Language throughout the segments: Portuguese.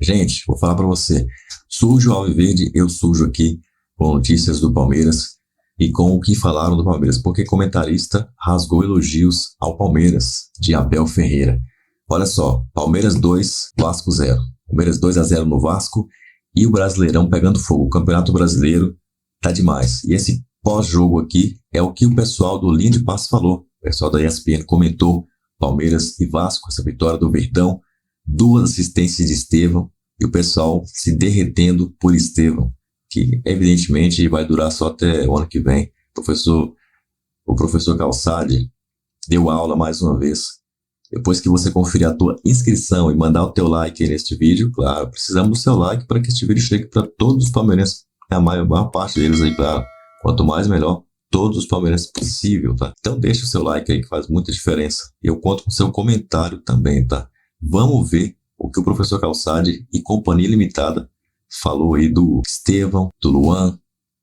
Gente, vou falar pra você. Sujo Alviverde, eu sujo aqui com notícias do Palmeiras e com o que falaram do Palmeiras, porque comentarista rasgou elogios ao Palmeiras, de Abel Ferreira. Olha só, Palmeiras 2, Vasco 0. Palmeiras 2-0 no Vasco e o Brasileirão pegando fogo. O Campeonato Brasileiro tá demais. E esse pós-jogo aqui é o que o pessoal do Linha de Passe falou. O pessoal da ESPN comentou Palmeiras e Vasco, essa vitória do Verdão, 2 assistências de Estevão e o pessoal se derretendo por Estevão, que evidentemente vai durar só até o ano que vem. O professor Calçade deu aula mais uma vez. Depois que você conferir a tua inscrição e mandar o teu like aí neste vídeo, claro, precisamos do seu like para que este vídeo chegue para todos os palmeirenses, a maior parte deles aí, claro. Quanto mais melhor, todos os palmeirenses possível, tá? Então deixa o seu like aí que faz muita diferença. E eu conto com o seu comentário também, tá? Vamos ver o que o professor Calçade e Companhia Limitada falou aí do Estevão, do Luan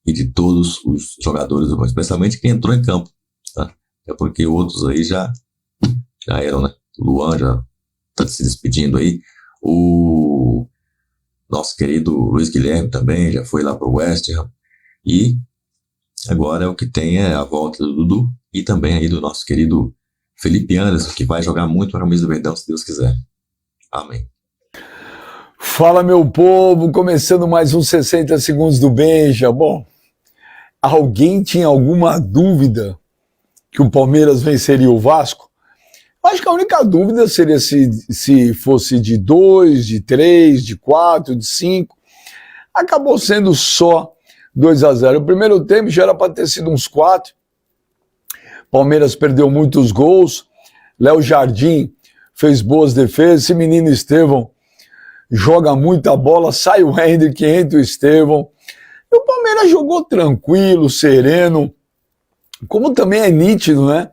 e de todos os jogadores do Palmeiras, especialmente quem entrou em campo, tá? É porque outros aí já eram, né? O Luan já tá se despedindo aí. O nosso querido Luiz Guilherme também já foi lá pro West Ham. E agora o que tem é a volta do Dudu e também aí do nosso querido Felipe Anderson, que vai jogar muito para a camisa do Verdão, se Deus quiser. Amém. Fala, meu povo, começando mais uns 60 segundos do Benja. Bom, alguém tinha alguma dúvida que o Palmeiras venceria o Vasco? Acho que a única dúvida seria se fosse de 2, de 3, de 4, de 5. Acabou sendo só 2-0. O primeiro tempo já era para ter sido uns 4. Palmeiras perdeu muitos gols. Léo Jardim fez boas defesas. Esse menino Estevão joga muita bola. Sai o Hendrick, entra o Estevão. E o Palmeiras jogou tranquilo, sereno. Como também é nítido, né?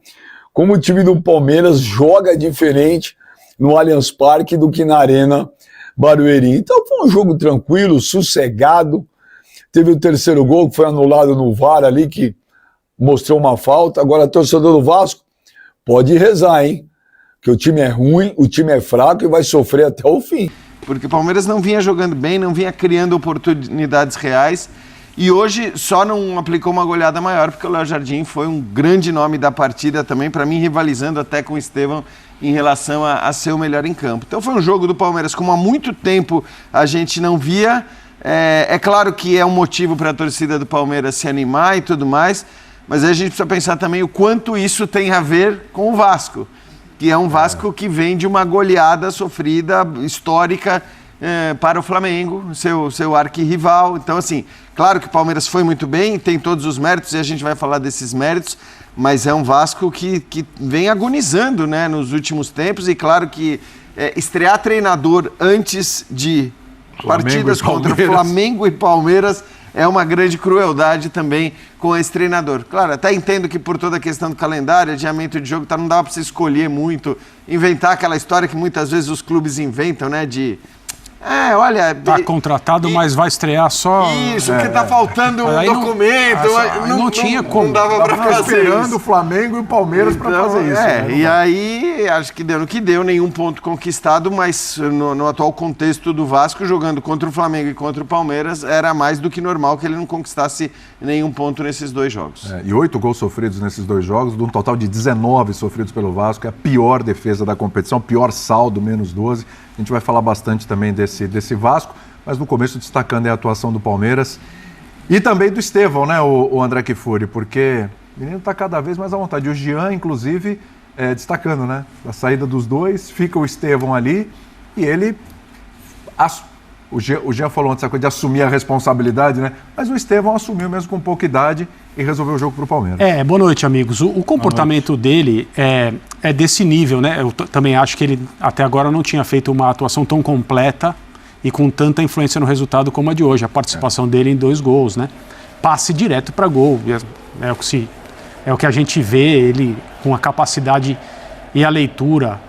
Como o time do Palmeiras joga diferente no Allianz Parque do que na Arena Barueri. Então foi um jogo tranquilo, sossegado. Teve o terceiro gol que foi anulado no VAR ali, que mostrou uma falta. Agora, torcedor do Vasco, pode rezar, hein? Que o time é ruim, o time é fraco e vai sofrer até o fim. Porque o Palmeiras não vinha jogando bem, não vinha criando oportunidades reais. E hoje só não aplicou uma goleada maior, porque o Léo Jardim foi um grande nome da partida também, para mim rivalizando até com o Estevão em relação a ser o melhor em campo. Então foi um jogo do Palmeiras como há muito tempo a gente não via. É claro que é um motivo para a torcida do Palmeiras se animar e tudo mais, mas aí a gente precisa pensar também o quanto isso tem a ver com o Vasco, que é um Vasco que vem de uma goleada sofrida, histórica, para o Flamengo, seu arquirrival. Então, assim, claro que o Palmeiras foi muito bem, tem todos os méritos e a gente vai falar desses méritos, mas é um Vasco que vem agonizando, né, nos últimos tempos. E claro que estrear treinador antes de partidas contra Flamengo e Palmeiras é uma grande crueldade também com esse treinador. Claro, até entendo que por toda a questão do calendário, adiamento de jogo, não dava para você escolher muito, inventar aquela história que muitas vezes os clubes inventam, né, de... olha... Tá contratado, mas vai estrear só... Isso, porque tá faltando um documento. Não tinha como. Não dava pra fazer esperando isso. o Flamengo e o Palmeiras para fazer isso. Né? E aí, acho que deu no que deu, nenhum ponto conquistado, mas no atual contexto do Vasco, jogando contra o Flamengo e contra o Palmeiras, era mais do que normal que ele não conquistasse nenhum ponto nesses 2 jogos. E 8 gols sofridos nesses 2 jogos, de um total de 19 sofridos pelo Vasco, é a pior defesa da competição, pior saldo, menos 12. A gente vai falar bastante também desse Vasco, mas no começo destacando a atuação do Palmeiras e também do Estevão, né, o André Kfouri, porque o menino está cada vez mais à vontade. O Jean, inclusive, destacando, né, a saída dos dois, fica o Estevão ali e ele... O Jean falou antes essa coisa de assumir a responsabilidade, né? Mas o Estevão assumiu mesmo com pouca idade e resolveu o jogo para o Palmeiras. Boa noite, amigos. O comportamento dele é desse nível, né? Eu também acho que ele até agora não tinha feito uma atuação tão completa e com tanta influência no resultado como a de hoje. A participação dele em 2 gols, né? Passe direto para gol. É o que a gente vê, ele com a capacidade e a leitura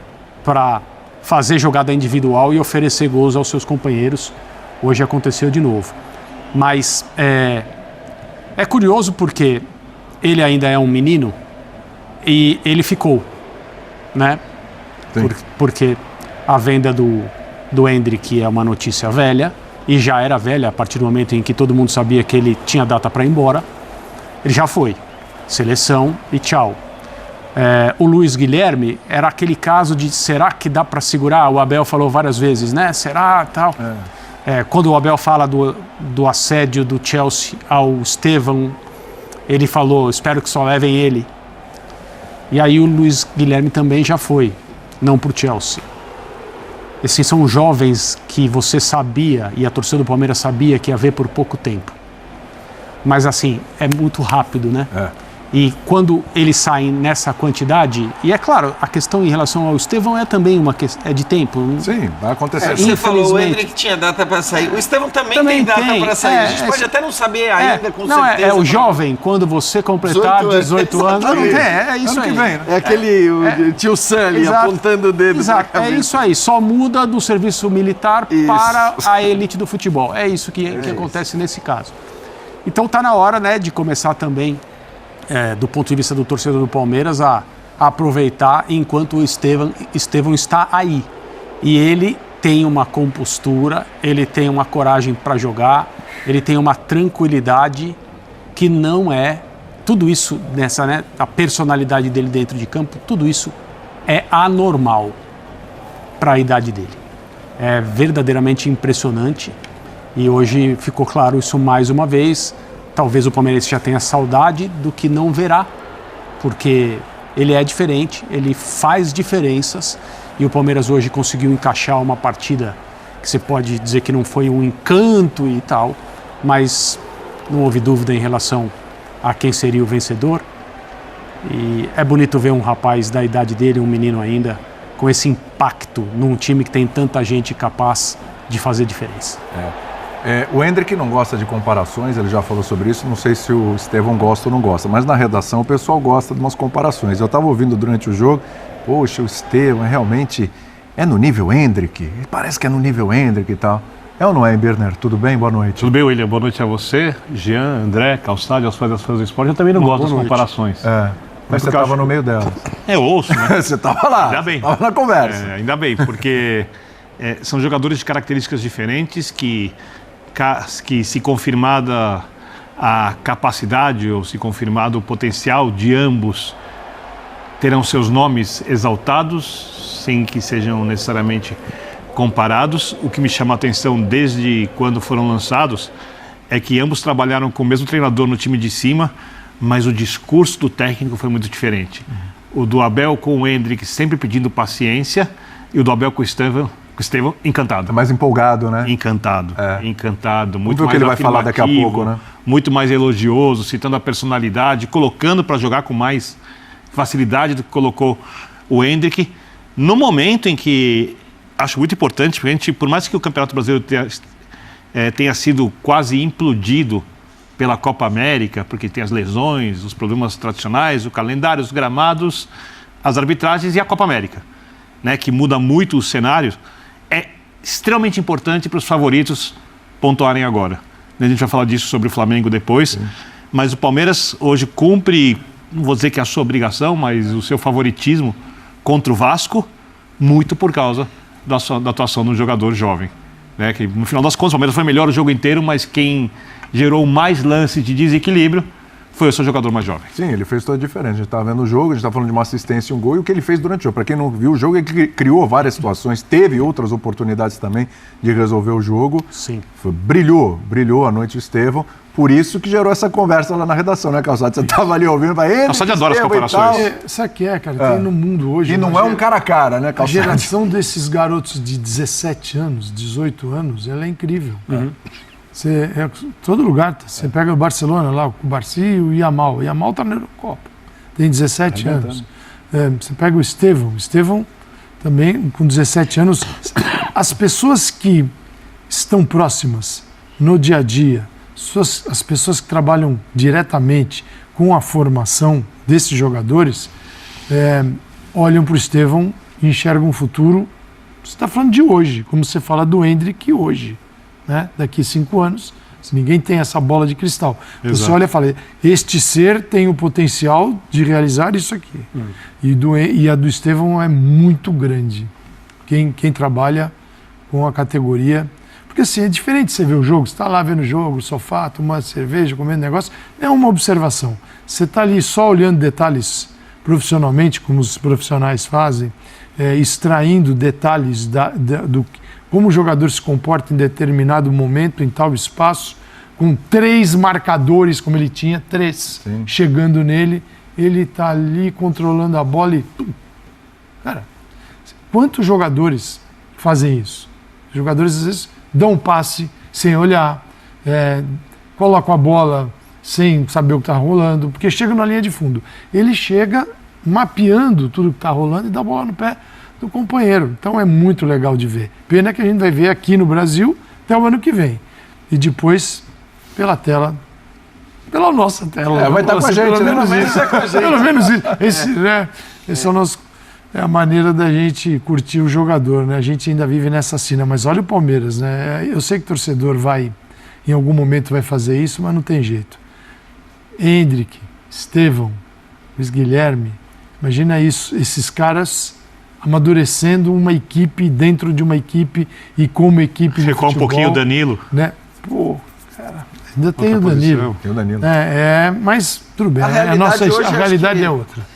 para fazer jogada individual e oferecer gols aos seus companheiros. Hoje aconteceu de novo. Mas é curioso porque ele ainda é um menino e ele ficou, né? Porque a venda do do Endrick é uma notícia velha, e já era velha a partir do momento em que todo mundo sabia que ele tinha data para ir embora. Ele já foi. Seleção e tchau. O Luiz Guilherme era aquele caso de será que dá para segurar? O Abel falou várias vezes, né? Será? Tal. Quando o Abel fala do assédio do Chelsea ao Estevão, ele falou, espero que só levem ele. E aí o Luiz Guilherme também já foi, não para o Chelsea. Esses são jovens que você sabia, e a torcida do Palmeiras sabia que ia ver por pouco tempo. Mas assim, é muito rápido, né? E quando eles saem nessa quantidade, e é claro, a questão em relação ao Estevão é também uma questão de tempo. Sim, vai acontecer. Você falou, o Endrick tinha data para sair. O Estevão também tem data para sair. A gente pode até não saber ainda com certeza. É o jovem, quando você completar 18 anos. É isso aí. Vem, né? É aquele tio Sully apontando o dedo. Exato, é isso aí. Só muda do serviço militar para a elite do futebol. É isso que acontece nesse caso. Então está na hora, né, de começar também, do ponto de vista do torcedor do Palmeiras, a aproveitar enquanto o Estevão está aí. E ele tem uma compostura, ele tem uma coragem para jogar, ele tem uma tranquilidade que não é... Tudo isso, a personalidade dele dentro de campo, tudo isso é anormal para a idade dele. É verdadeiramente impressionante. E hoje ficou claro isso mais uma vez. Talvez o Palmeiras já tenha saudade do que não verá, porque ele é diferente, ele faz diferenças, e o Palmeiras hoje conseguiu encaixar uma partida que você pode dizer que não foi um encanto e tal, mas não houve dúvida em relação a quem seria o vencedor. E é bonito ver um rapaz da idade dele, um menino ainda, com esse impacto num time que tem tanta gente capaz de fazer diferença. O Endrick não gosta de comparações, ele já falou sobre isso, não sei se o Estevão gosta ou não gosta, mas na redação o pessoal gosta de umas comparações. Eu estava ouvindo durante o jogo, poxa, o Estevão realmente é no nível Endrick, parece que é no nível Endrick e tal. É ou não é, Birner? Tudo bem? Boa noite. Tudo bem, William? Boa noite a você, Jean, André, Calçado, aos fãs do esporte. Eu também não gosto das comparações. Mas você estava no meio delas. Eu ouço, né? Você estava lá, ainda bem. Estava na conversa. Ainda bem, porque são jogadores de características diferentes que se confirmada a capacidade ou se confirmado o potencial de ambos, terão seus nomes exaltados, sem que sejam necessariamente comparados. O que me chama a atenção desde quando foram lançados é que ambos trabalharam com o mesmo treinador no time de cima, mas o discurso do técnico foi muito diferente. O do Abel com o Endrick sempre pedindo paciência, e o do Abel com o Estevão encantado. Mais empolgado, né? Encantado, muito mais que ele vai falar daqui a pouco, né? Muito mais elogioso, citando a personalidade, colocando para jogar com mais facilidade do que colocou o Endrick, no momento em que acho muito importante, porque a gente, por mais que o Campeonato Brasileiro tenha sido quase implodido pela Copa América, porque tem as lesões, os problemas tradicionais, o calendário, os gramados, as arbitragens e a Copa América, né, que muda muito o cenário, é extremamente importante para os favoritos pontuarem agora. A gente vai falar disso sobre o Flamengo depois, mas o Palmeiras hoje cumpre, não vou dizer que é a sua obrigação, mas o seu favoritismo contra o Vasco, muito por causa da atuação de um jogador jovem, né, que no final das contas o Palmeiras foi melhor o jogo inteiro, mas quem gerou mais lance de desequilíbrio foi o seu jogador mais jovem. Sim, ele fez toda a diferença. A gente estava vendo o jogo, a gente está falando de uma assistência e um gol, e o que ele fez durante o jogo. Para quem não viu o jogo, ele criou várias situações, teve outras oportunidades também de resolver o jogo. Sim. Brilhou a noite o Estevão. Por isso que gerou essa conversa lá na redação, né, Calçado? Você estava ali ouvindo, vai ele. Calçado adora as comparações. Sabe o que é, cara? Tem no mundo hoje. E não é um cara a cara, né, A Calçado? geração desses garotos de 17 anos, 18 anos, ela é incrível. Todo lugar, você pega o Barcelona lá, o Barci e o Yamal. O Yamal está na Eurocopa, tem 17 anos. Você pega o Estevão também com 17 anos. As pessoas que estão próximas no dia a dia, as pessoas que trabalham diretamente com a formação desses jogadores, olham para o Estevão e enxergam um futuro. Você está falando de hoje, como você fala do Endrick hoje. Né? Daqui 5 anos, se ninguém tem essa bola de cristal. Exato. Você olha e fala, este ser tem o potencial de realizar isso aqui. E a do Estevão é muito grande. Quem trabalha com a categoria. Porque assim, é diferente você ver o jogo, você está lá vendo o jogo, o sofá, tomando cerveja, comendo negócio, é uma observação. Você está ali só olhando detalhes profissionalmente, como os profissionais fazem, extraindo detalhes do como o jogador se comporta em determinado momento, em tal espaço, com 3 marcadores, como ele tinha, 3, chegando nele, ele está ali controlando a bola e... Cara, quantos jogadores fazem isso? Os jogadores, às vezes, dão um passe sem olhar, colocam a bola sem saber o que está rolando, porque chega na linha de fundo. Ele chega mapeando tudo que está rolando e dá a bola no pé do companheiro. Então é muito legal de ver. Pena que a gente vai ver aqui no Brasil até o ano que vem. E depois pela tela, pela nossa tela. Vai estar com a gente, pelo menos isso. Pelo menos isso. Esse é o nosso... É a maneira da gente curtir o jogador, né? A gente ainda vive nessa cena, mas olha o Palmeiras, né? Eu sei que o torcedor em algum momento vai fazer isso, mas não tem jeito. Hendrick, Estevão, Luiz Guilherme, imagina isso, esses caras amadurecendo uma equipe dentro de uma equipe e como equipe de futebol. Ficou um pouquinho o Danilo. Né? Pô, cara, ainda tem o Danilo. Tem o Danilo. Mas tudo bem, A realidade é outra.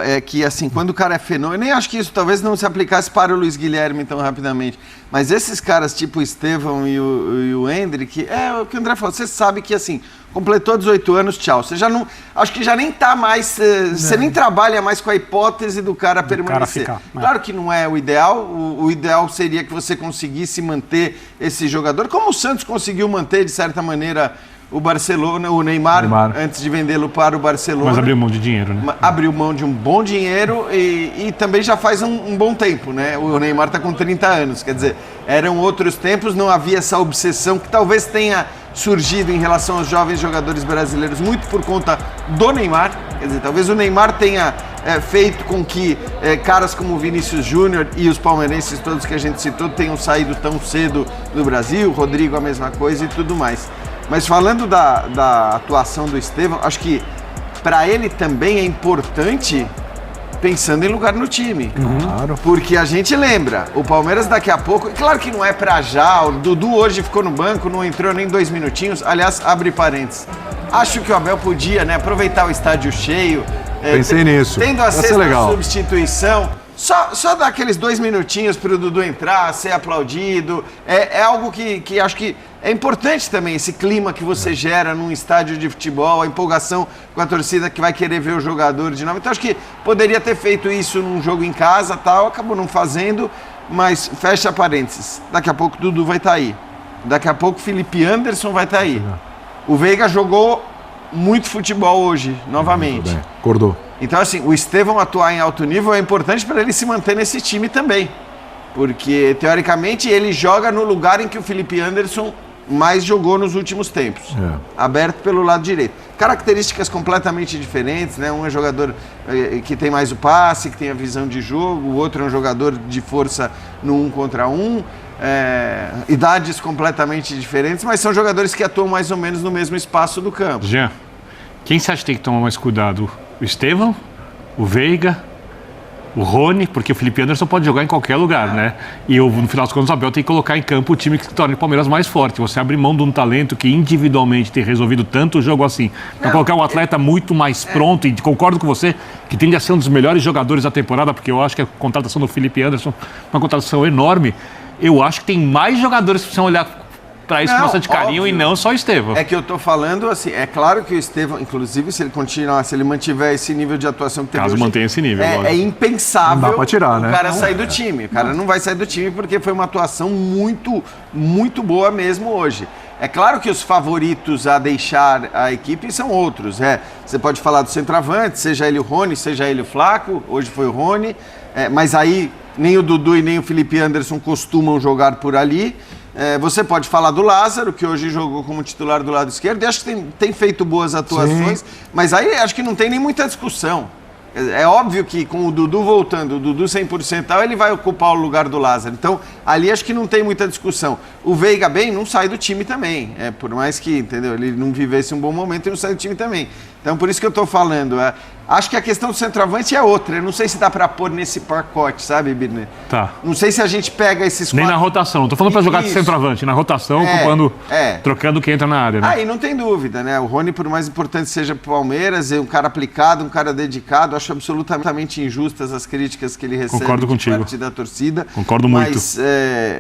É que, assim, quando o cara é fenômeno, eu nem acho que isso talvez não se aplicasse para o Luiz Guilherme tão rapidamente, mas esses caras tipo o Estevão e o Hendrick, o que o André falou, você sabe que, assim, completou 18 anos, tchau. Você já não, acho que já nem tá mais, você nem trabalha mais com a hipótese do cara permanecer. Claro que não é o ideal, o ideal seria que você conseguisse manter esse jogador, como o Santos conseguiu manter, de certa maneira, o Barcelona, o Neymar, antes de vendê-lo para o Barcelona. Mas abriu mão de dinheiro, né? Abriu mão de um bom dinheiro e também já faz um bom tempo, né? O Neymar está com 30 anos, quer dizer, eram outros tempos, não havia essa obsessão que talvez tenha surgido em relação aos jovens jogadores brasileiros, muito por conta do Neymar. Quer dizer, talvez o Neymar tenha feito com que caras como o Vinícius Júnior e os palmeirenses todos que a gente citou tenham saído tão cedo do Brasil, Rodrigo a mesma coisa e tudo mais. Mas falando da atuação do Estevão, acho que para ele também é importante pensando em lugar no time. Claro. Porque a gente lembra, o Palmeiras daqui a pouco, claro que não é para já, o Dudu hoje ficou no banco, não entrou nem 2 minutinhos, aliás, abre parênteses. Acho que o Abel podia, né, aproveitar o estádio cheio. Pensei nisso. Tendo a sexta substituição. Só dar aqueles 2 minutinhos para o Dudu entrar, ser aplaudido, é algo que acho que é importante também, esse clima que você gera num estádio de futebol, a empolgação com a torcida que vai querer ver o jogador de novo. Então acho que poderia ter feito isso num jogo em casa, tal, acabou não fazendo, mas fecha parênteses, daqui a pouco o Dudu vai estar aí, daqui a pouco o Felipe Anderson vai estar aí. O Veiga jogou muito futebol hoje, novamente. Acordou. Então, assim, o Estevão atuar em alto nível é importante para ele se manter nesse time também. Porque, teoricamente, ele joga no lugar em que o Felipe Anderson mais jogou nos últimos tempos. Aberto pelo lado direito. Características completamente diferentes, né? Um é jogador que tem mais o passe, que tem a visão de jogo. O outro é um jogador de força no 1 contra 1. Idades completamente diferentes, mas são jogadores que atuam mais ou menos no mesmo espaço do campo. Jean, quem você acha que tem que tomar mais cuidado? O Estevão, o Veiga, o Rony, porque o Felipe Anderson pode jogar em qualquer lugar, né? E no final das contas o Abel tem que colocar em campo o time que torna o Palmeiras mais forte. Você abre mão de um talento que individualmente tem resolvido tanto o jogo assim. Para colocar um atleta muito mais pronto, e concordo com você, que tende a ser um dos melhores jogadores da temporada, porque eu acho que a contratação do Felipe Anderson é uma contratação enorme. Eu acho que tem mais jogadores que precisam olhar para isso com bastante carinho, óbvio. E não só o Estevão. É que eu tô falando assim, é claro que o Estevão, inclusive, se ele continuar, se ele mantiver esse nível de atuação que teve hoje, mantenha esse nível, é impensável não dá pra tirar, o cara sair do time. O cara não vai sair do time porque foi uma atuação muito, muito boa mesmo hoje. É claro que os favoritos a deixar a equipe são outros. Você pode falar do centroavante, seja ele o Rony, seja ele o Flaco, hoje foi o Rony, mas aí nem o Dudu e nem o Felipe Anderson costumam jogar por ali. Você pode falar do Lázaro, que hoje jogou como titular do lado esquerdo, e acho que tem feito boas atuações, sim. Mas aí acho que não tem nem muita discussão. É óbvio que com o Dudu voltando, o Dudu 100%, ele vai ocupar o lugar do Lázaro. Então, ali acho que não tem muita discussão. O Veiga bem não sai do time também. Por mais que, entendeu, ele não vivesse um bom momento, ele não sai do time também. Então, por isso que eu estou falando. Acho que a questão do centroavante é outra. Eu não sei se dá para pôr nesse pacote, sabe, Birner? Tá. Não sei se a gente pega esses Nem na rotação. Tô falando para jogar de Isso. centroavante. Na rotação, trocando quem entra na área, né? Aí não tem dúvida, né? O Rony, por mais importante seja pro Palmeiras, é um cara aplicado, um cara dedicado. Acho absolutamente injustas as críticas que ele recebe Concordo contigo. parte da torcida. Concordo muito.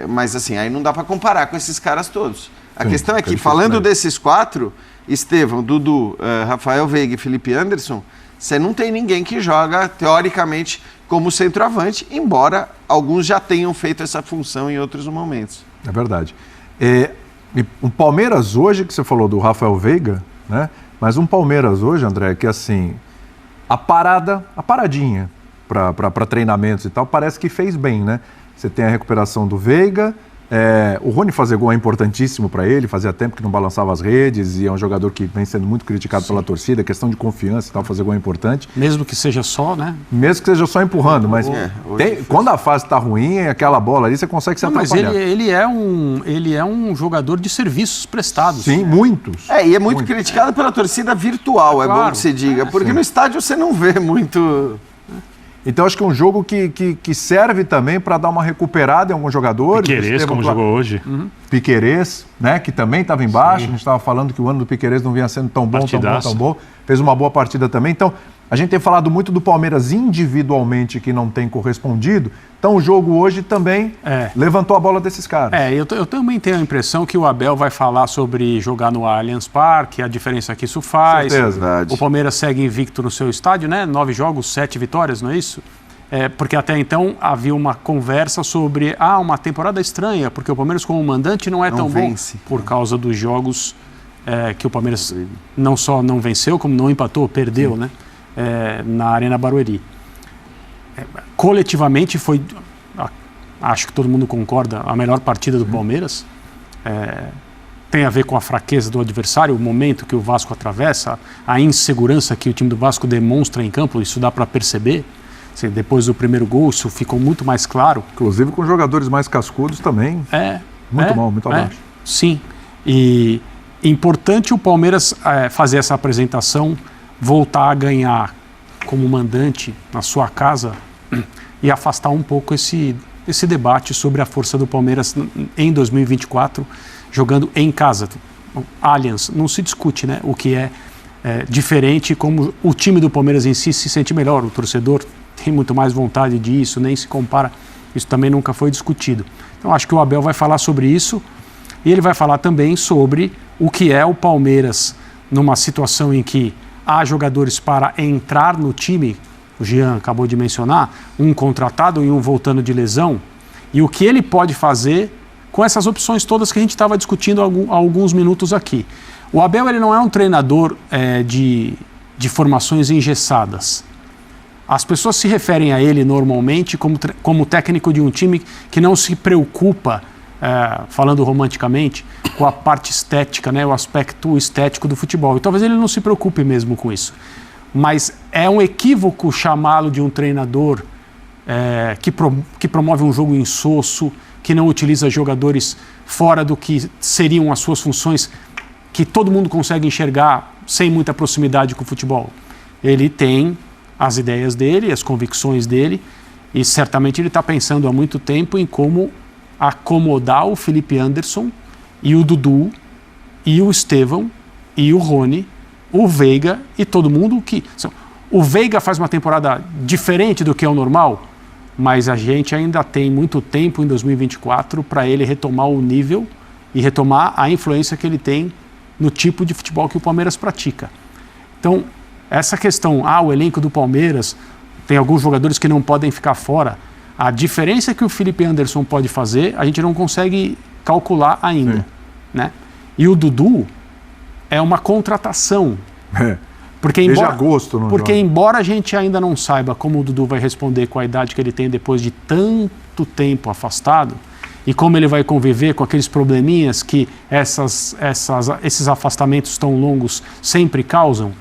Mas assim, aí não dá para comparar com esses caras todos. A Sim, questão é fica que, difícil falando mesmo. desses 4, Estevão, Dudu, Rafael Veiga e Felipe Anderson, você não tem ninguém que joga, teoricamente, como centroavante, embora alguns já tenham feito essa função em outros momentos. É verdade. Um Palmeiras hoje, que você falou do Rafael Veiga, né? Mas um Palmeiras hoje, André, que assim, a paradinha para treinamentos e tal, parece que fez bem, né? Você tem a recuperação do Veiga, o Rony fazer gol é importantíssimo para ele, fazia tempo que não balançava as redes e é um jogador que vem sendo muito criticado pela torcida, questão de confiança e tal, fazer gol é importante. Mesmo que seja só, né? Mesmo que seja só empurrando, mas quando a fase está ruim, aquela bola ali, você consegue se atrapalhar. Mas ele é um jogador de serviços prestados. Sim, muitos. E é muito criticado pela torcida virtual, é bom que se diga, porque no estádio você não vê muito... Então acho que é um jogo que serve também para dar uma recuperada em alguns jogadores. Piquerez, como jogou hoje. Piquerez, né, que também estava embaixo. Sim. A gente estava falando que o ano do Piquerez não vinha sendo tão bom, tão bom. Fez uma boa partida também. Então, a gente tem falado muito do Palmeiras individualmente que não tem correspondido. Então o jogo hoje também levantou a bola desses caras. Eu também tenho a impressão que o Abel vai falar sobre jogar no Allianz Parque, a diferença que isso faz. Certeza. O Palmeiras segue invicto no seu estádio, né? 9 jogos, 7 vitórias, não é isso? Porque até então havia uma conversa sobre uma temporada estranha, porque o Palmeiras como mandante não tão vence. Bom por causa dos jogos que o Palmeiras não só não venceu, como não empatou, perdeu, né? Na Arena Barueri. Coletivamente foi, acho que todo mundo concorda, a melhor partida do Palmeiras. Tem a ver com a fraqueza do adversário, o momento que o Vasco atravessa, a insegurança que o time do Vasco demonstra em campo, isso dá para perceber. Assim, depois do primeiro gol, isso ficou muito mais claro. Inclusive com jogadores mais cascudos também. Muito mal, muito abaixo. Sim. E importante o Palmeiras fazer essa apresentação, voltar a ganhar como mandante na sua casa e afastar um pouco esse debate sobre a força do Palmeiras em 2024, jogando em casa. Allianz, não se discute, né, o que é diferente, como o time do Palmeiras em si se sente melhor, o torcedor tem muito mais vontade disso, nem se compara, isso também nunca foi discutido. Então acho que o Abel vai falar sobre isso e ele vai falar também sobre o que é o Palmeiras numa situação em que há jogadores para entrar no time, o Jean acabou de mencionar, um contratado e um voltando de lesão, e o que ele pode fazer com essas opções todas que a gente estava discutindo há alguns minutos aqui. O Abel ele não é um treinador de formações engessadas. As pessoas se referem a ele normalmente como técnico de um time que não se preocupa, falando romanticamente, com a parte estética, né, o aspecto estético do futebol. E talvez ele não se preocupe mesmo com isso. Mas é um equívoco chamá-lo de um treinador que promove um jogo insosso, que não utiliza jogadores fora do que seriam as suas funções, que todo mundo consegue enxergar sem muita proximidade com o futebol. Ele tem as ideias dele, as convicções dele, e certamente ele está pensando há muito tempo em como acomodar o Felipe Anderson e o Dudu e o Estevão e o Rony, o Veiga e todo mundo que... O Veiga faz uma temporada diferente do que é o normal, mas a gente ainda tem muito tempo em 2024 para ele retomar o nível e retomar a influência que ele tem no tipo de futebol que o Palmeiras pratica. Então, essa questão, o elenco do Palmeiras, tem alguns jogadores que não podem ficar fora. A diferença que o Felipe Anderson pode fazer, a gente não consegue calcular ainda. Né? E o Dudu é uma contratação. Porque embora a gente ainda não saiba como o Dudu vai responder com a idade que ele tem depois de tanto tempo afastado, e como ele vai conviver com aqueles probleminhas que esses afastamentos tão longos sempre causam.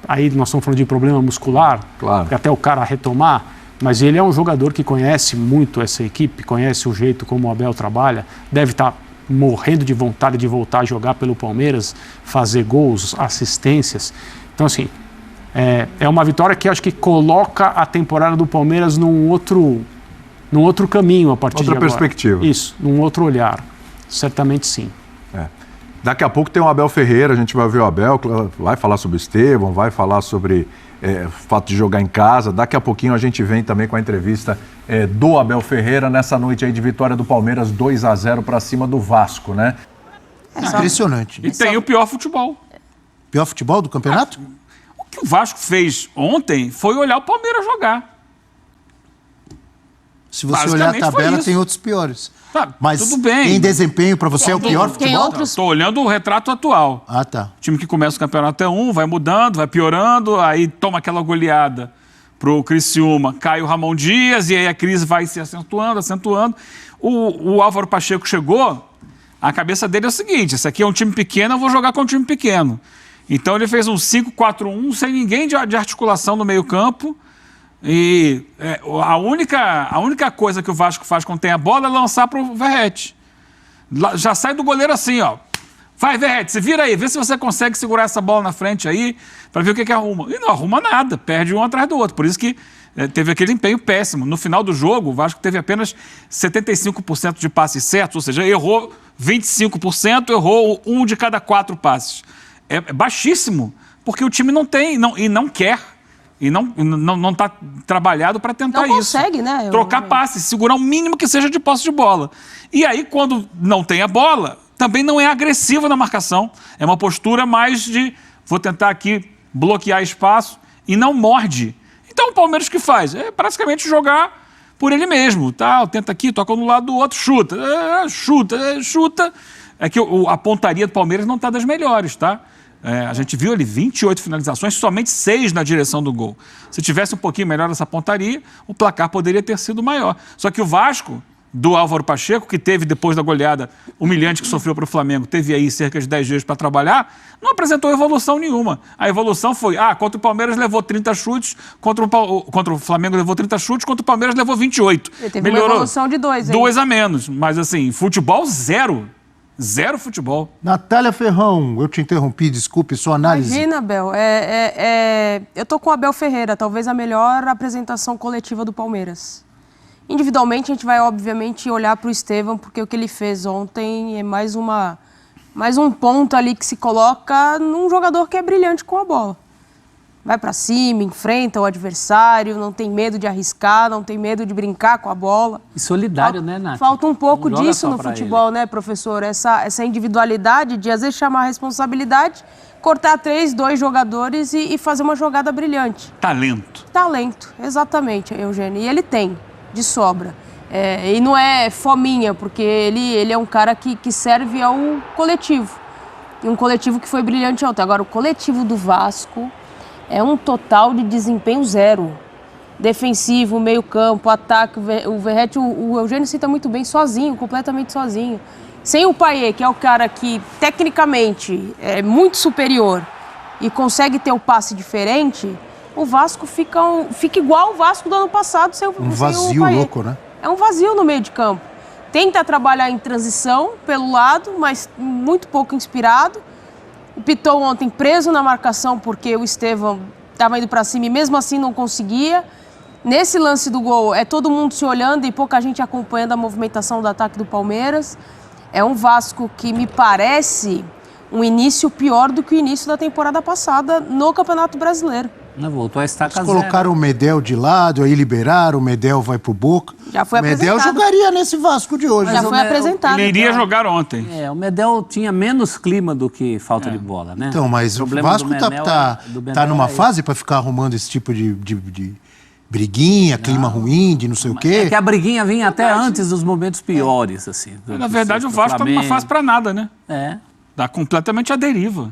Aí nós estamos falando de problema muscular, que até o cara retomar, mas ele é um jogador que conhece muito essa equipe, conhece o jeito como o Abel trabalha, deve estar morrendo de vontade de voltar a jogar pelo Palmeiras, fazer gols, assistências. Então, assim, é uma vitória que acho que coloca a temporada do Palmeiras num outro caminho a partir de agora. Outra perspectiva. Isso, num outro olhar. Certamente sim. Daqui a pouco tem o Abel Ferreira, a gente vai ouvir o Abel, vai falar sobre o Estevão, vai falar sobre o fato de jogar em casa. Daqui a pouquinho a gente vem também com a entrevista do Abel Ferreira nessa noite aí de vitória do Palmeiras 2-0 para cima do Vasco, né? Impressionante. E tem o pior futebol. Pior futebol do campeonato? O que o Vasco fez ontem foi olhar o Palmeiras jogar. Se você olhar a tabela, tem outros piores. Tá, mas tudo bem. em desempenho, para você, é o pior futebol? Estou olhando o retrato atual. Ah, tá. O time que começa o campeonato é vai mudando, vai piorando, aí toma aquela goleada pro Criciúma, cai o Ramon Dias, e aí a crise vai se acentuando. O Álvaro Pacheco chegou, a cabeça dele é o seguinte: esse aqui é um time pequeno, eu vou jogar com um time pequeno. Então ele fez um 5-4-1, sem ninguém de articulação no meio campo. E a única coisa que o Vasco faz quando tem a bola é lançar para o Verratti. Já sai do goleiro assim, ó. Vai, Verratti, se vira aí, vê se você consegue segurar essa bola na frente aí, para ver o que arruma. E não arruma nada, perde um atrás do outro. Por isso que teve aquele empenho péssimo. No final do jogo, o Vasco teve apenas 75% de passes certos, ou seja, errou 25%, errou 1 de cada 4 passes. É baixíssimo, porque o time não tem e não quer. E não está trabalhado para tentar não consegue, né? Trocar passes, segurar o mínimo que seja de posse de bola. E aí, quando não tem a bola, também não é agressivo na marcação. É uma postura mais de vou tentar aqui bloquear espaço e não morde. Então o Palmeiras que faz? É praticamente jogar por ele mesmo. Tá? Tenta aqui, toca no lado do outro, chuta. Chuta. É que a pontaria do Palmeiras não está das melhores, tá? A gente viu ali 28 finalizações, somente 6 na direção do gol. Se tivesse um pouquinho melhor essa pontaria, o placar poderia ter sido maior. Só que o Vasco, do Álvaro Pacheco, que teve depois da goleada humilhante que sofreu para o Flamengo, teve aí cerca de 10 dias para trabalhar, não apresentou evolução nenhuma. A evolução foi, contra o Palmeiras levou 30 chutes, contra o Flamengo levou 30 chutes, contra o Palmeiras levou 28. Ele teve uma evolução de 2. 2 a menos, mas assim, futebol zero. Zero futebol. Natália Ferrão, eu te interrompi, desculpe, sua análise. Imagina, Abel. Eu tô com o Abel Ferreira, talvez a melhor apresentação coletiva do Palmeiras. Individualmente, a gente vai, obviamente, olhar para o Estevão, porque o que ele fez ontem é mais um ponto ali que se coloca num jogador que é brilhante com a bola. Vai para cima, enfrenta o adversário, não tem medo de arriscar, não tem medo de brincar com a bola. E solidário, né, Nath? Falta um pouco disso no futebol, né, professor? Essa individualidade de, às vezes, chamar a responsabilidade, cortar 2 jogadores e fazer uma jogada brilhante. Talento, exatamente, Eugênio. E ele tem, de sobra. E não é fominha, porque ele é um cara que serve ao coletivo. E um coletivo que foi brilhante ontem. Agora, o coletivo do Vasco é um total de desempenho 0. Defensivo, meio campo, ataque, o Verratti, o Eugênio cita muito bem, sozinho, completamente sozinho. Sem o Payet, que é o cara que, tecnicamente, é muito superior e consegue ter um passe diferente, o Vasco fica igual o Vasco do ano passado sem o Payet. Um vazio louco, né? É um vazio no meio de campo. Tenta trabalhar em transição pelo lado, mas muito pouco inspirado. O Piton ontem preso na marcação porque o Estevão estava indo para cima e mesmo assim não conseguia. Nesse lance do gol, é todo mundo se olhando e pouca gente acompanhando a movimentação do ataque do Palmeiras. É um Vasco que me parece um início pior do que o início da temporada passada no Campeonato Brasileiro. Não, voltou a estaca zero. Colocaram o Medel de lado, aí liberaram, o Medel vai pro Boca. Já foi apresentado. O Medel jogaria nesse Vasco de hoje. Já foi apresentado. Ele iria jogar ontem. O Medel tinha menos clima do que falta de bola, né? Então, mas o Vasco tá numa fase para ficar arrumando esse tipo de briguinha, clima ruim, de não sei o quê. É que a briguinha vinha até antes dos momentos piores, assim. Na verdade, o Vasco tá numa fase para nada, né? Tá completamente à deriva.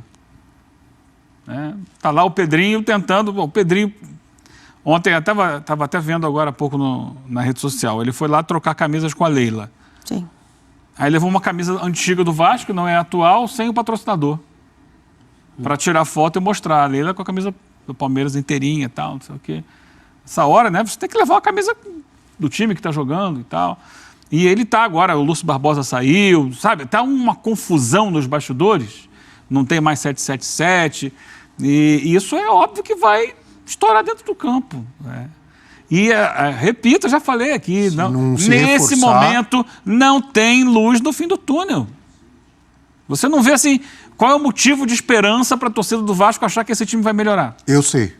Tá lá o Pedrinho tentando. O Pedrinho, ontem eu estava até vendo agora há pouco na rede social, ele foi lá trocar camisas com a Leila. Sim. Aí levou uma camisa antiga do Vasco, não é atual, sem o patrocinador. Para tirar foto e mostrar. A Leila com a camisa do Palmeiras inteirinha e tal, não sei o quê. Essa hora, né, você tem que levar a camisa do time que está jogando e tal. E ele tá agora, o Lúcio Barbosa saiu, sabe? Tá uma confusão nos bastidores. Não tem mais 777. E isso é óbvio que vai estourar dentro do campo. Né? E, repito, eu já falei aqui, nesse momento não tem luz no fim do túnel. Você não vê assim, qual é o motivo de esperança para a torcida do Vasco achar que esse time vai melhorar? Eu sei.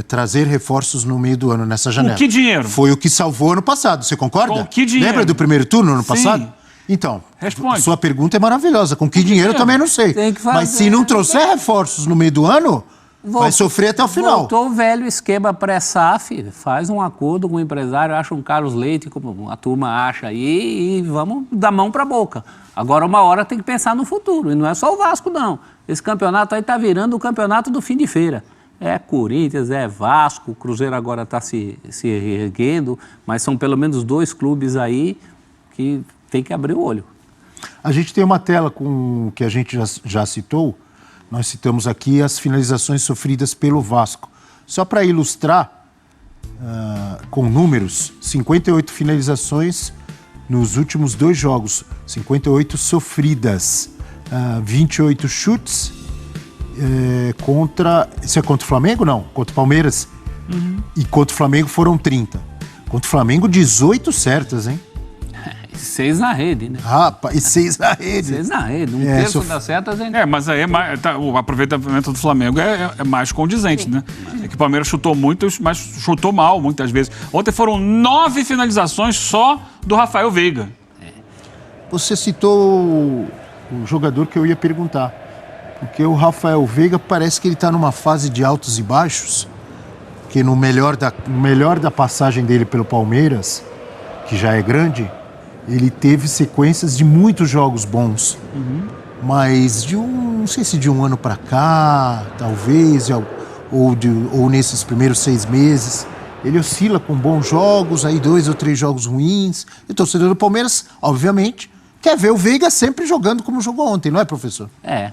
Trazer reforços no meio do ano nessa janela. Com que dinheiro? Foi o que salvou ano passado, você concorda? Com que dinheiro? Lembra do primeiro turno ano passado? Sim. Então, responde. Sua pergunta é maravilhosa. Com que dinheiro eu também não sei. Mas se não trouxer reforços no meio do ano, vai sofrer até o final. Voltou o velho esquema pré-SAF, faz um acordo com o empresário, acha um Carlos Leite, como a turma acha aí, e vamos dar mão para a boca. Agora, uma hora tem que pensar no futuro, e não é só o Vasco, não. Esse campeonato aí está virando o campeonato do fim de feira. É Corinthians, é Vasco, o Cruzeiro agora está se erguendo, mas são pelo menos 2 clubes aí que tem que abrir o olho. A gente tem uma tela com que a gente já citou. Nós citamos aqui as finalizações sofridas pelo Vasco. Só para ilustrar, com números, 58 finalizações nos últimos 2 jogos, 58 sofridas, 28 chutes contra... Isso é contra o Flamengo? Não, contra o Palmeiras. E contra o Flamengo foram 30. Contra o Flamengo, 18 certas, hein? 6 na rede, né? Rapaz, e 6 na rede. 6 na rede, um terço das certas. Mas aí o aproveitamento do Flamengo é mais condizente, né? É que o Palmeiras chutou muito, mas chutou mal muitas vezes. Ontem foram 9 finalizações só do Rafael Veiga. Você citou o jogador que eu ia perguntar. Porque o Rafael Veiga parece que ele está numa fase de altos e baixos, que no melhor da passagem dele pelo Palmeiras, que já é grande, ele teve sequências de muitos jogos bons. Mas não sei se de um ano para cá, talvez, ou nesses primeiros 6 meses, ele oscila com bons jogos, aí 2 ou 3 jogos ruins. E o torcedor do Palmeiras, obviamente, quer ver o Veiga sempre jogando como jogou ontem, não é, professor?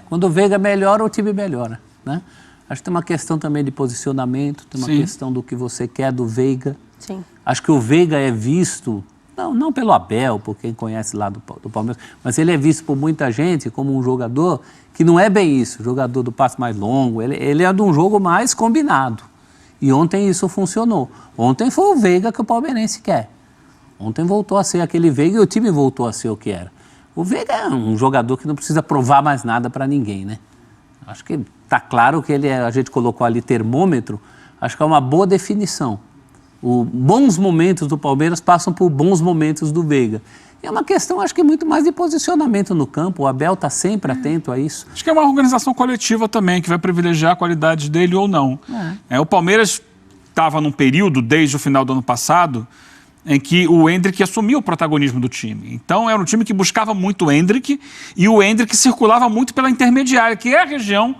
Quando o Veiga melhora, o time melhora, né? Acho que tem uma questão também de posicionamento, tem uma questão do que você quer do Veiga. Sim. Acho que o Veiga é visto, não pelo Abel, por quem conhece lá do Palmeiras, mas ele é visto por muita gente como um jogador que não é bem isso, jogador do passe mais longo, ele é de um jogo mais combinado. E ontem isso funcionou. Ontem foi o Veiga que o palmeirense quer. Ontem voltou a ser aquele Veiga e o time voltou a ser o que era. O Veiga é um jogador que não precisa provar mais nada para ninguém, né? Acho que está claro que a gente colocou ali termômetro, acho que é uma boa definição. Os bons momentos do Palmeiras passam por bons momentos do Veiga. É uma questão, acho que muito mais de posicionamento no campo. O Abel está sempre atento a isso. Acho que é uma organização coletiva também, que vai privilegiar a qualidade dele ou não. O Palmeiras estava num período, desde o final do ano passado, em que o Endrick assumiu o protagonismo do time. Então, era um time que buscava muito o Endrick e o Endrick circulava muito pela intermediária, que é a região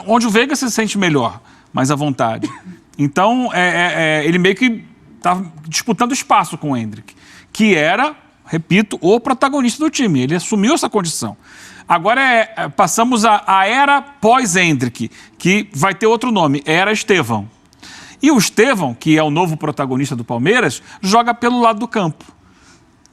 onde o Veiga se sente melhor, mais à vontade. Então, ele meio que estava disputando espaço com o Endrick, que era, repito, o protagonista do time. Ele assumiu essa condição. Agora passamos à era pós-Endrick, que vai ter outro nome, era Estevão. E o Estevão, que é o novo protagonista do Palmeiras, joga pelo lado do campo.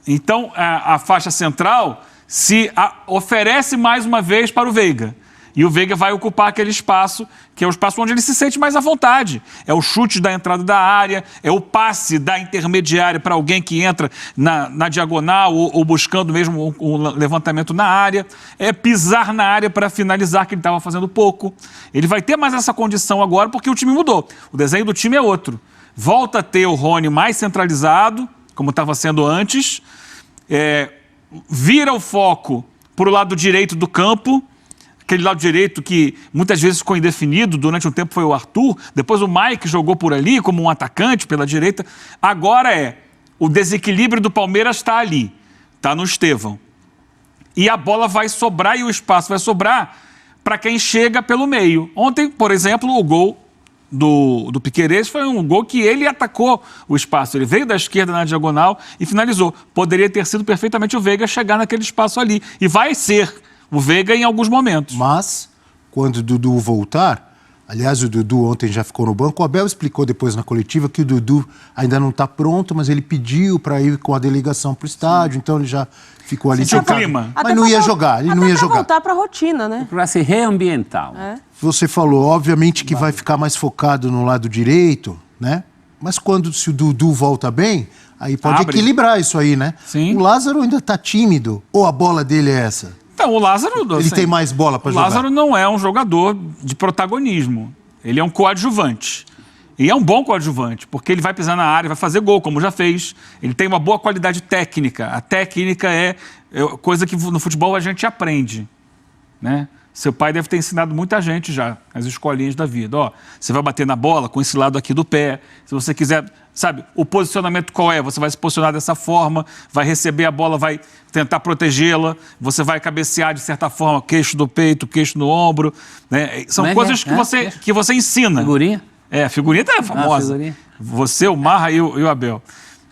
Então, a faixa central se oferece mais uma vez para o Veiga. E o Veiga vai ocupar aquele espaço, que é o espaço onde ele se sente mais à vontade. É o chute da entrada da área, é o passe da intermediária para alguém que entra na diagonal ou buscando mesmo um levantamento na área. É pisar na área para finalizar, que ele estava fazendo pouco. Ele vai ter mais essa condição agora porque o time mudou. O desenho do time é outro. Volta a ter o Rony mais centralizado, como estava sendo antes. Vira o foco para o lado direito do campo. Aquele lado direito que muitas vezes ficou indefinido, durante um tempo foi o Arthur, depois o Mike jogou por ali como um atacante pela direita. Agora o desequilíbrio do Palmeiras está ali, está no Estevão. E a bola vai sobrar e o espaço vai sobrar para quem chega pelo meio. Ontem, por exemplo, o gol do Piquerez foi um gol que ele atacou o espaço. Ele veio da esquerda na diagonal e finalizou. Poderia ter sido perfeitamente o Veiga chegar naquele espaço ali. E vai ser o Veiga em alguns momentos. Mas, quando o Dudu voltar, Aliás, o Dudu ontem já ficou no banco. O Abel explicou depois na coletiva que o Dudu ainda não está pronto, mas ele pediu para ir com a delegação para o estádio, então ele já ficou ali Sentiu o sentado. clima. Mas não ia jogar, ele não ia jogar. voltar para a rotina, né? Para se reambientar. Você falou, obviamente, que vai ficar mais focado no lado direito, né? Mas se o Dudu volta bem, aí pode equilibrar isso aí, né? Sim. O Lázaro ainda está tímido, ou a bola dele é essa? Então, o Lázaro... Ele tem mais bola para O jogar. Lázaro não é um jogador de protagonismo. Ele é um coadjuvante. E é um bom coadjuvante, porque ele vai pisar na área, vai fazer gol, como já fez. Ele tem uma boa qualidade técnica. A técnica é coisa que no futebol a gente aprende, né? Seu pai deve ter ensinado muita gente já, nas escolinhas da vida. Ó, você vai bater na bola com esse lado aqui do pé. Se você quiser, sabe, o posicionamento qual é? Você vai se posicionar dessa forma, vai receber a bola, vai tentar protegê-la, você vai cabecear de certa forma, queixo do peito, queixo no ombro. Né? São coisas que você ensina. Figurinha? A figurinha tá famosa. Figurinha. Você, o Marra e o Abel,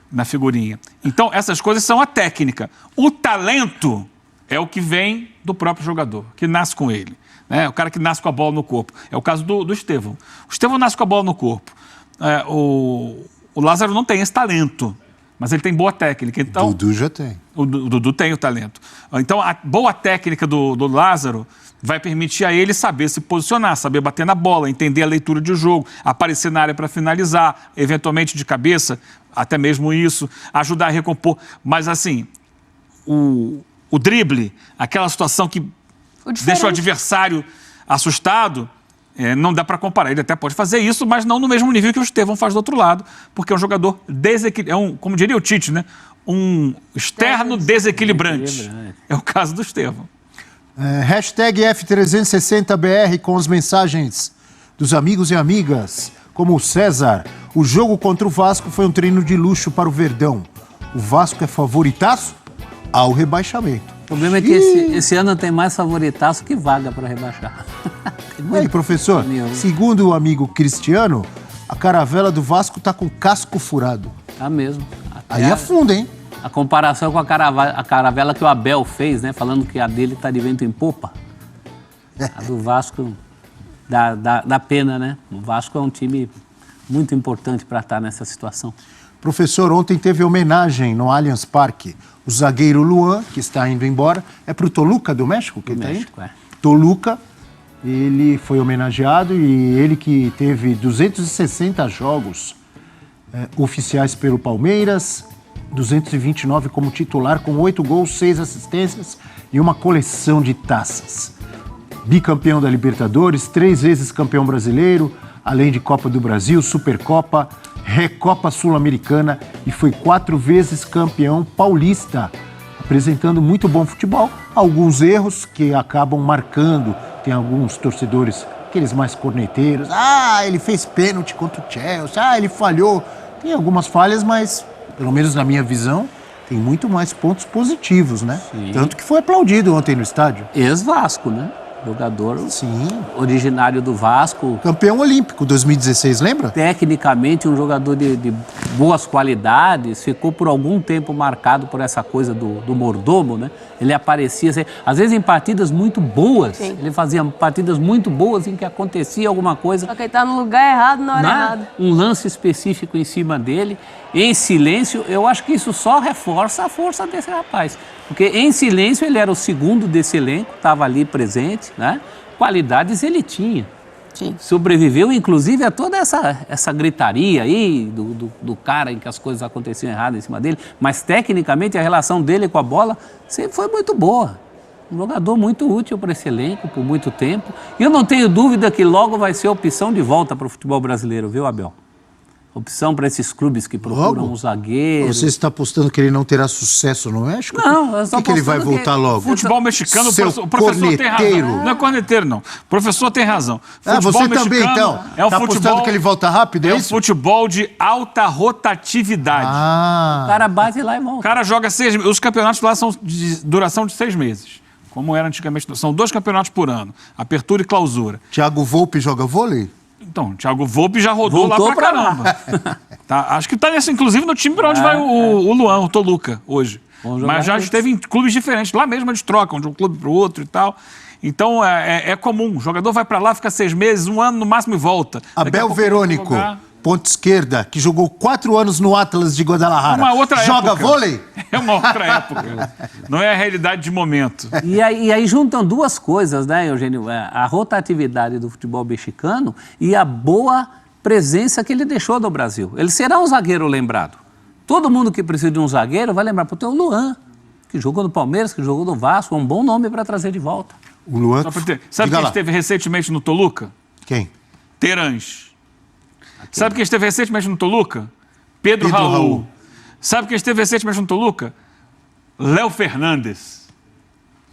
na figurinha. Então, essas coisas são a técnica. O talento é o que vem do próprio jogador, que nasce com ele. Né? O cara que nasce com a bola no corpo. É o caso do Estevão. O Estevão nasce com a bola no corpo. O Lázaro não tem esse talento, mas ele tem boa técnica. Então, O Dudu já tem. O Dudu tem o talento. Então, a boa técnica do Lázaro vai permitir a ele saber se posicionar, saber bater na bola, entender a leitura de jogo, aparecer na área para finalizar, eventualmente de cabeça, até mesmo isso, ajudar a recompor. Mas, assim, o drible, aquela situação que deixa o adversário assustado, não dá para comparar. Ele até pode fazer isso, mas não no mesmo nível que o Estevão faz do outro lado, porque é um jogador desequilibrante, como diria o Tite, né? Um externo desequilibrante. É o caso do Estevão. Hashtag F360BR com as mensagens dos amigos e amigas, como o César. O jogo contra o Vasco foi um treino de luxo para o Verdão. O Vasco é favoritaço ao rebaixamento. O problema é que esse ano tem mais favoritaço que vaga para rebaixar. Aí, professor, segundo o amigo Cristiano, a caravela do Vasco tá com casco furado. Tá mesmo. Aí afunda, hein? A comparação com a caravela que o Abel fez, né? Falando que a dele tá de vento em popa. A do Vasco dá pena, né? O Vasco é um time muito importante para estar nessa situação. Professor, ontem teve homenagem no Allianz Parque. O zagueiro Luan, que está indo embora, é pro Toluca do México que ele está indo? Toluca, ele foi homenageado e ele que teve 260 jogos oficiais pelo Palmeiras, 229 como titular, com 8 gols, 6 assistências e uma coleção de taças. Bicampeão da Libertadores, 3 vezes campeão brasileiro, além de Copa do Brasil, Supercopa, Recopa Sul-Americana e foi 4 vezes campeão paulista, apresentando muito bom futebol. Alguns erros que acabam marcando, tem alguns torcedores, aqueles mais corneteiros, ele fez pênalti contra o Chelsea, ele falhou. Tem algumas falhas, mas, pelo menos na minha visão, tem muito mais pontos positivos, né? Sim. Tanto que foi aplaudido ontem no estádio. Ex-Vasco, né? Jogador originário do Vasco. Campeão olímpico 2016, lembra? Tecnicamente, um jogador de boas qualidades, ficou por algum tempo marcado por essa coisa do mordomo, né? Ele aparecia, às vezes em partidas muito boas. Sim. Ele fazia partidas muito boas em que acontecia alguma coisa. Só que ele tá no lugar errado na hora errada. Um lance específico em cima dele, em silêncio. Eu acho que isso só reforça a força desse rapaz. Porque em silêncio ele era o segundo desse elenco, estava ali presente, né? Qualidades ele tinha. Sim. Sobreviveu, inclusive, a toda essa gritaria aí do cara em que as coisas aconteciam erradas em cima dele. Mas, tecnicamente, a relação dele com a bola sempre foi muito boa. Um jogador muito útil para esse elenco por muito tempo. E eu não tenho dúvida que logo vai ser opção de volta para o futebol brasileiro, viu, Abel? Opção para esses clubes que procuram um zagueiro. Você está apostando que ele não terá sucesso no México? Não, eu estou Por que ele vai voltar logo? Futebol mexicano, o professor tem corneteiro. razão. Não é corneteiro, não. O professor tem razão. Você também, então. É um tá apostando que ele volta rápido, é um isso? futebol de alta rotatividade. O cara bate lá e volta. O cara joga 6 meses. Os campeonatos lá são de duração de 6 meses. Como era antigamente. São 2 campeonatos por ano. Apertura e clausura. Thiago Volpe joga vôlei? Então, o Thiago Volpe já rodou Voltou lá pra caramba. Tá, acho que tá nesse, inclusive, no time para onde vai o Luan, o Toluca, hoje. Mas já esteve em clubes diferentes. Lá mesmo eles trocam de um clube para o outro e tal. Então é comum. O jogador vai para lá, fica 6 meses, 1 ano no máximo e volta. Abel Verônico, ponta esquerda, que jogou 4 anos no Atlas de Guadalajara. Uma outra Joga época. vôlei? É uma outra época. Não é a realidade de momento. E aí juntam duas coisas, né, Eugênio? A rotatividade do futebol mexicano e a boa presença que ele deixou no Brasil. Ele será um zagueiro lembrado. Todo mundo que precisa de um zagueiro vai lembrar. Pô, tem o Luan, que jogou no Palmeiras, que jogou no Vasco. É um bom nome para trazer de volta. O Luan... Sabe quem esteve recentemente no Toluca? Quem? Terãs. Sabe quem esteve recentemente no Toluca? Pedro Raul. Sabe quem esteve recentemente no Toluca? Léo Fernandes,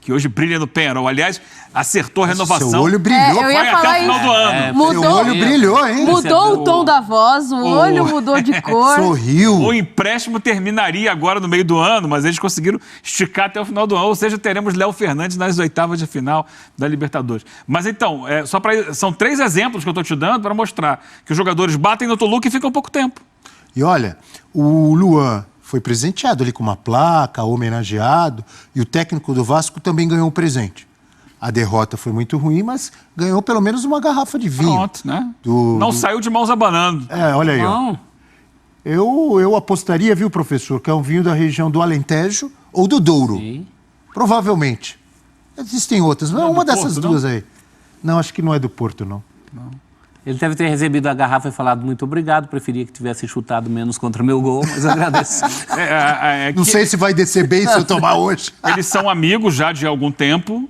que hoje brilha no Penharol. Aliás, acertou a renovação. Seu olho brilhou. Eu ia Vai falar até o final do ano. Mudou, Seu olho brilhou, hein? Mudou o tom da voz, o olho mudou de cor. Sorriu. O empréstimo terminaria agora no meio do ano, mas eles conseguiram esticar até o final do ano. Ou seja, teremos Léo Fernandes nas oitavas de final da Libertadores. Mas então, são 3 exemplos que eu estou te dando para mostrar que os jogadores batem no Toluca e ficam pouco tempo. E olha, o Luan foi presenteado ali com uma placa, homenageado, e o técnico do Vasco também ganhou um presente. A derrota foi muito ruim, mas ganhou pelo menos uma garrafa de vinho. Pronto, né? Não saiu de mãos abanando. Olha aí, ó. Eu apostaria, viu, professor, que é um vinho da região do Alentejo ou do Douro. Sim. Provavelmente. Existem outras, mas uma dessas Porto, duas aí. Não, acho que não é do Porto, não. Ele deve ter recebido a garrafa e falado muito obrigado. Preferia que tivesse chutado menos contra o meu gol, mas agradeço. Não sei se vai descer bem se eu tomar hoje. Eles são amigos já de algum tempo,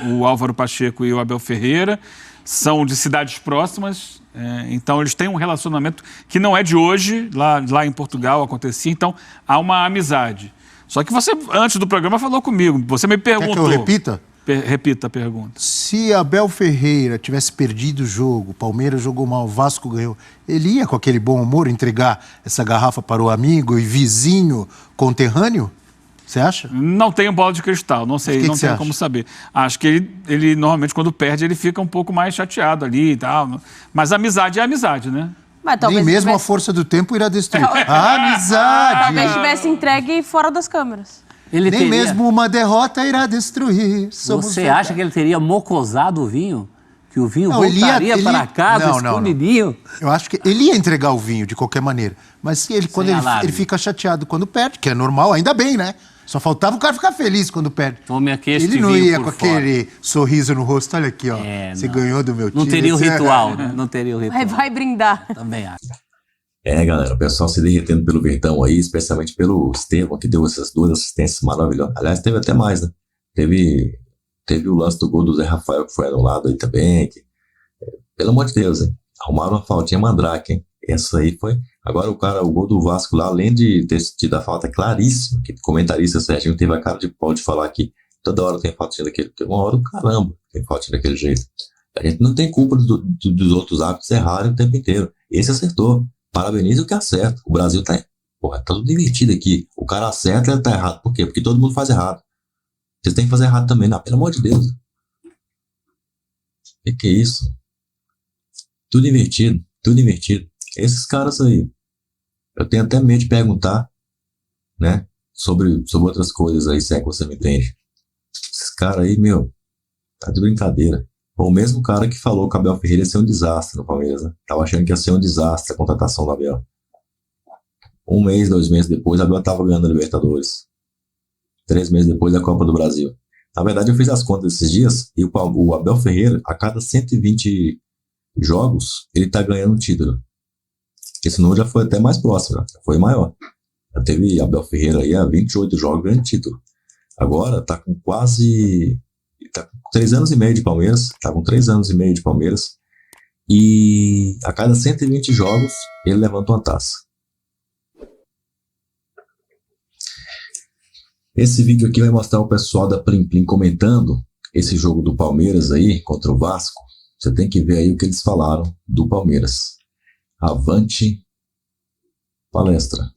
o Álvaro Pacheco e o Abel Ferreira. São de cidades próximas, então eles têm um relacionamento que não é de hoje, lá em Portugal acontecia, então há uma amizade. Só que você, antes do programa, falou comigo, você me perguntou... Quer que eu repita? Repita a pergunta. Se Abel Ferreira tivesse perdido o jogo, o Palmeiras jogou mal, o Vasco ganhou, ele ia com aquele bom humor entregar essa garrafa para o amigo e vizinho conterrâneo? Você acha? Não tenho bola de cristal, não sei, não tenho como saber. Acho que ele normalmente, quando perde, ele fica um pouco mais chateado ali e tal. Mas amizade é amizade, né? Mas Nem mesmo a força do tempo irá destruir. Amizade! Talvez tivesse entregue fora das câmeras. Nem mesmo uma derrota irá destruir. Você acha que ele teria mocosado o vinho? Que o vinho voltaria para casa escondidinho? Eu acho que ele ia entregar o vinho de qualquer maneira. Mas quando ele fica chateado quando perde, que é normal, ainda bem, né? Só faltava o cara ficar feliz quando perde. Tome aqui ele não ia com aquele sorriso no rosto. Olha aqui, ó. Você ganhou do meu time. Não teria o ritual, né? Não teria o ritual. Vai brindar. Também acho. Galera, o pessoal se derretendo pelo Verdão aí, especialmente pelo Estevão, que deu essas 2 assistências maravilhosas. Aliás, teve até mais, né? Teve o lance do gol do Zé Rafael, que foi anulado aí também. Pelo amor de Deus, hein? Arrumaram uma faltinha mandrake, hein? Essa aí foi... Agora o gol do Vasco lá, além de ter tido a falta, é claríssimo, que o comentarista Serginho teve a cara de pau de falar que toda hora tem faltinha daquele... Tem uma hora do caramba tem faltinha daquele jeito. A gente não tem culpa dos outros árbitros errarem o tempo inteiro. Esse acertou. Parabeniza o que acerta. O Brasil tá tudo invertido aqui. O cara acerta e ele tá errado. Por quê? Porque todo mundo faz errado. Vocês têm que fazer errado também, não. Pelo amor de Deus. Que é isso? Tudo invertido. Tudo invertido. Esses caras aí. Eu tenho até medo de perguntar, né? Sobre outras coisas aí, se é que você me entende. Esses caras aí, tá de brincadeira. O mesmo cara que falou que o Abel Ferreira ia ser um desastre no Palmeiras, né? Tava achando que ia ser um desastre a contratação do Abel. 1 mês, 2 meses depois, o Abel tava ganhando a Libertadores. 3 meses depois, a Copa do Brasil. Na verdade, eu fiz as contas esses dias e o Abel Ferreira, a cada 120 jogos, ele tá ganhando um título. Esse número já foi até mais próximo, já foi maior. Já teve Abel Ferreira aí há 28 jogos ganhando título. Agora tá com quase... Tá com 3 anos e meio de Palmeiras. Tá com 3 anos e meio de Palmeiras. E a cada 120 jogos, ele levanta uma taça. Esse vídeo aqui vai mostrar o pessoal da Plim Plim comentando esse jogo do Palmeiras aí contra o Vasco. Você tem que ver aí o que eles falaram do Palmeiras. Avante palestra.